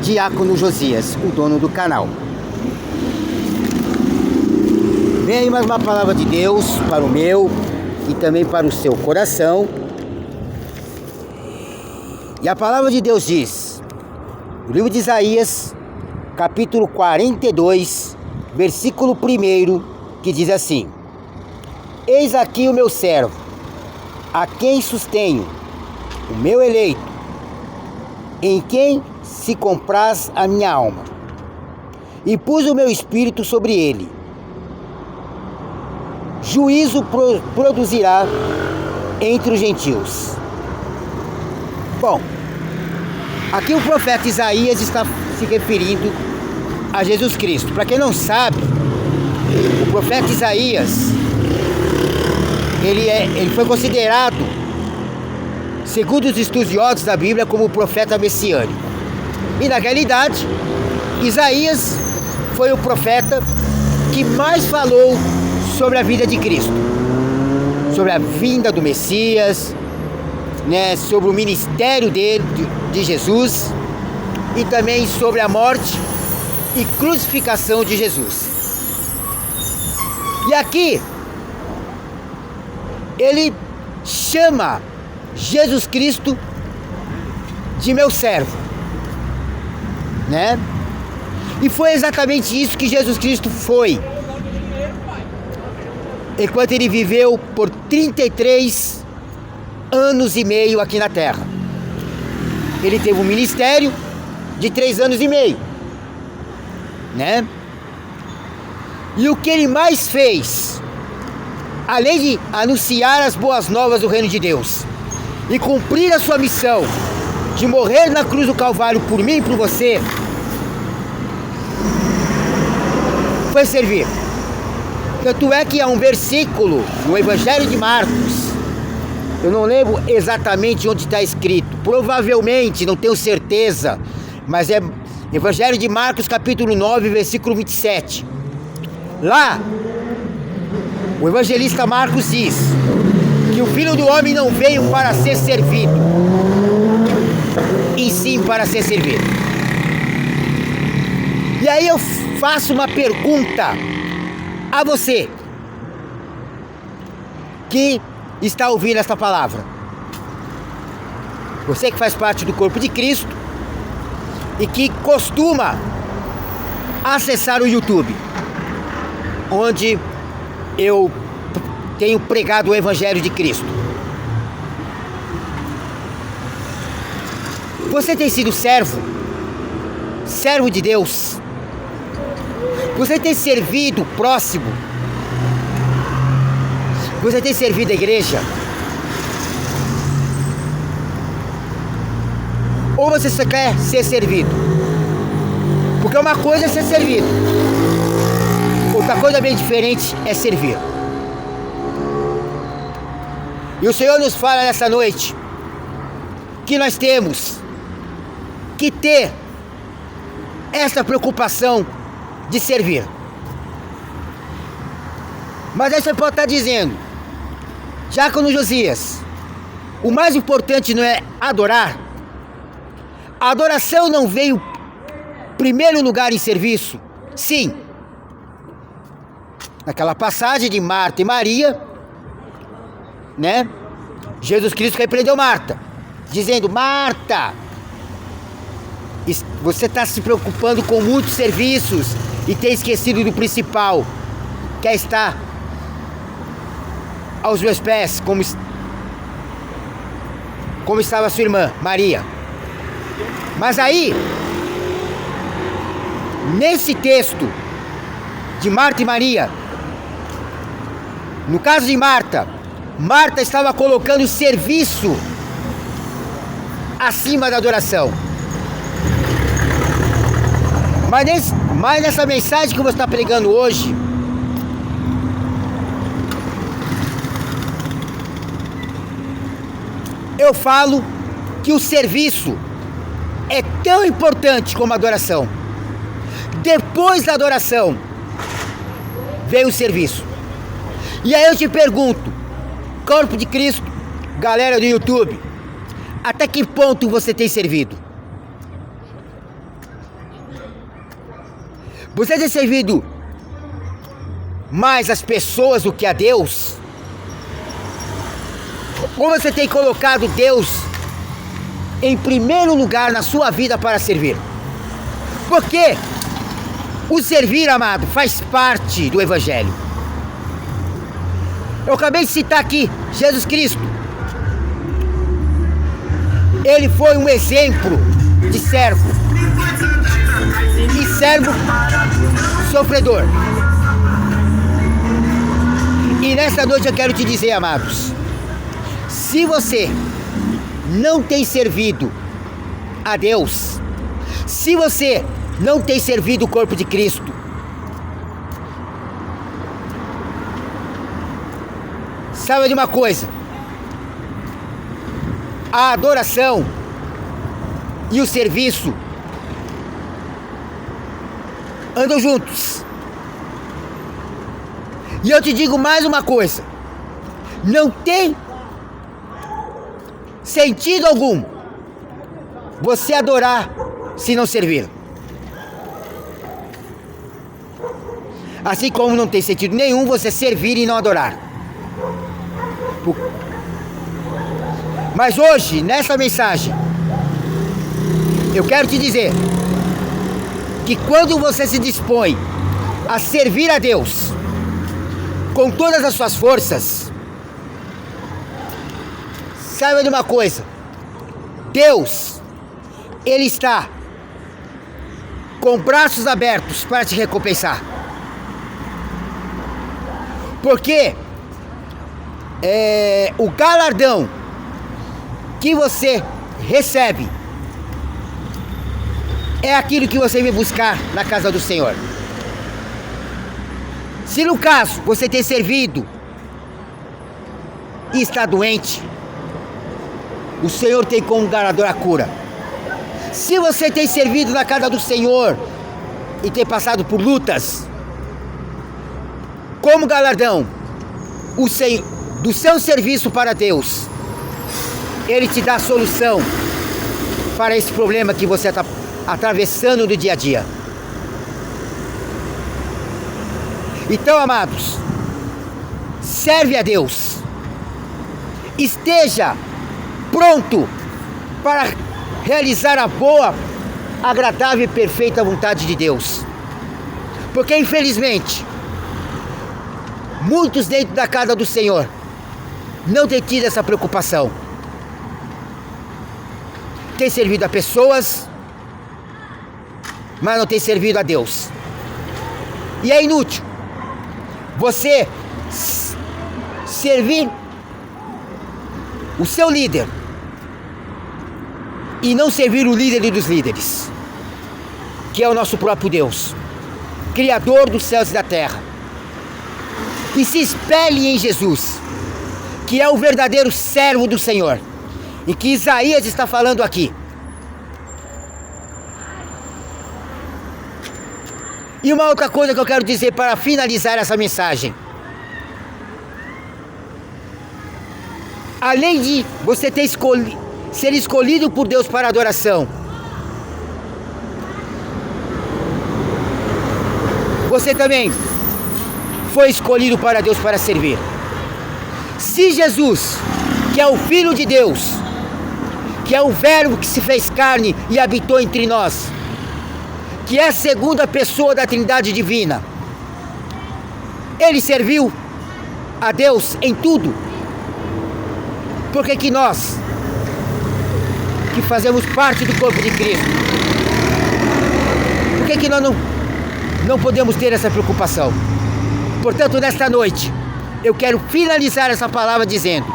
Diácono Josias, o dono do canal. Vem aí mais uma palavra de Deus para o meu e também para o seu coração. E a palavra de Deus diz, no livro de Isaías, capítulo 42, versículo 1, que diz assim: Eis aqui o meu servo, a quem sustenho, o meu eleito, em quem se compraz a minha alma, e pus o meu espírito sobre ele. Juízo produzirá entre os gentios. Bom, aqui o profeta Isaías está se referindo a Jesus Cristo. Para quem não sabe, o profeta Isaías, ele foi considerado, segundo os estudiosos da Bíblia, como o profeta messiânico. E na realidade, Isaías foi o profeta que mais falou sobre a vida de Cristo, sobre a vinda do Messias, né, sobre o ministério dele, de Jesus, e também sobre a morte e crucificação de Jesus. E aqui ele chama Jesus Cristo de meu servo, né? E foi exatamente isso que Jesus Cristo foi, enquanto ele viveu por 33 anos e meio aqui na terra. Ele teve um ministério de 3 anos e meio, né? E o que ele mais fez, além de anunciar as boas novas do reino de Deus e cumprir a sua missão de morrer na cruz do Calvário por mim e por você, foi servir. Tanto é que há um versículo no Evangelho de Marcos, eu não lembro exatamente onde está escrito, provavelmente, não tenho certeza, mas é Evangelho de Marcos, capítulo 9, versículo 27. Lá, o evangelista Marcos diz que o Filho do Homem não veio para ser servido, e sim para ser servido. E aí eu faço uma pergunta a você que está ouvindo esta palavra. Você que faz parte do corpo de Cristo e que costuma acessar o YouTube, onde eu tenho pregado o Evangelho de Cristo. Você tem sido servo de Deus? Você tem servido o próximo? Você tem servido a igreja? Ou você só quer ser servido? Porque uma coisa é ser servido, outra coisa bem diferente é servir. E o Senhor nos fala nessa noite que nós temos que ter essa preocupação de servir. Mas aí você pode estar dizendo, Diácono Josias, o mais importante não é adorar? A adoração não veio em primeiro lugar em serviço? Sim. Naquela passagem de Marta e Maria, né? Jesus Cristo repreendeu Marta, dizendo: Marta, você está se preocupando com muitos serviços e tem esquecido do principal, que é estar aos meus pés, como estava a sua irmã Maria. Mas aí, nesse texto de Marta e Maria, no caso de Marta, Marta estava colocando o serviço acima da adoração. Mas nessa mensagem que você está pregando hoje, eu falo que o serviço é tão importante como a adoração. Depois da adoração veio o serviço. E aí eu te pergunto, corpo de Cristo, galera do YouTube, até que ponto você tem servido? Você tem servido mais as pessoas do que a Deus? Ou você tem colocado Deus em primeiro lugar na sua vida para servir? Porque o servir, amado, faz parte do Evangelho. Eu acabei de citar aqui Jesus Cristo. Ele foi um exemplo de servo. E servo sofredor. E nessa noite eu quero te dizer, amados, se você não tem servido a Deus, se você não tem servido o corpo de Cristo, saiba de uma coisa: a adoração e o serviço andam juntos. E eu te digo mais uma coisa: não tem sentido algum você adorar se não servir. Assim como não tem sentido nenhum você servir e não adorar. Mas hoje, nessa mensagem, eu quero te dizer que quando você se dispõe a servir a Deus com todas as suas forças, saiba de uma coisa: Deus, Ele está com braços abertos para te recompensar. Porque o galardão que você recebe é aquilo que você vem buscar na casa do Senhor. Se no caso você tem servido e está doente, o Senhor tem como galardão a cura. Se você tem servido na casa do Senhor e tem passado por lutas, como galardão do seu serviço para Deus, Ele te dá a solução para esse problema que você está atravessando no dia a dia. Então, amados, serve a Deus. Esteja pronto para realizar a boa, agradável e perfeita vontade de Deus. Porque, infelizmente, muitos dentro da casa do Senhor não têm tido essa preocupação. Tem servido a pessoas, mas não tem servido a Deus. E é inútil você servir o seu líder e não servir o líder dos líderes, que é o nosso próprio Deus, Criador dos céus e da terra. E se espelhe em Jesus, que é o verdadeiro servo do Senhor, e que Isaías está falando aqui. E uma outra coisa que eu quero dizer para finalizar essa mensagem: além de você ter ser escolhido por Deus para adoração, você também foi escolhido para Deus para servir. Se Jesus, que é o Filho de Deus, que é o Verbo que se fez carne e habitou entre nós, que é a segunda pessoa da Trindade Divina, Ele serviu a Deus em tudo, por que nós, que fazemos parte do corpo de Cristo, por que nós não podemos ter essa preocupação? Portanto, nesta noite, eu quero finalizar essa palavra dizendo: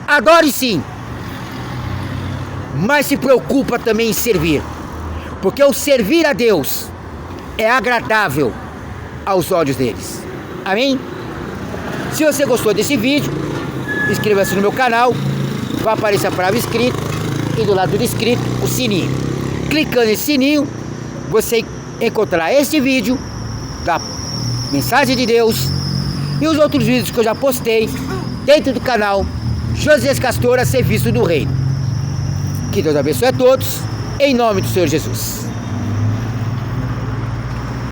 adore sim, mas se preocupa também em servir, porque o servir a Deus é agradável aos olhos deles. Amém? Se você gostou desse vídeo, inscreva-se no meu canal, vai aparecer a palavra inscrito e do lado do inscrito o sininho. Clicando nesse sininho, você encontrará este vídeo da Mensagem de Deus e os outros vídeos que eu já postei dentro do canal Josias Castor a serviço do Reino. Que Deus abençoe a todos, em nome do Senhor Jesus.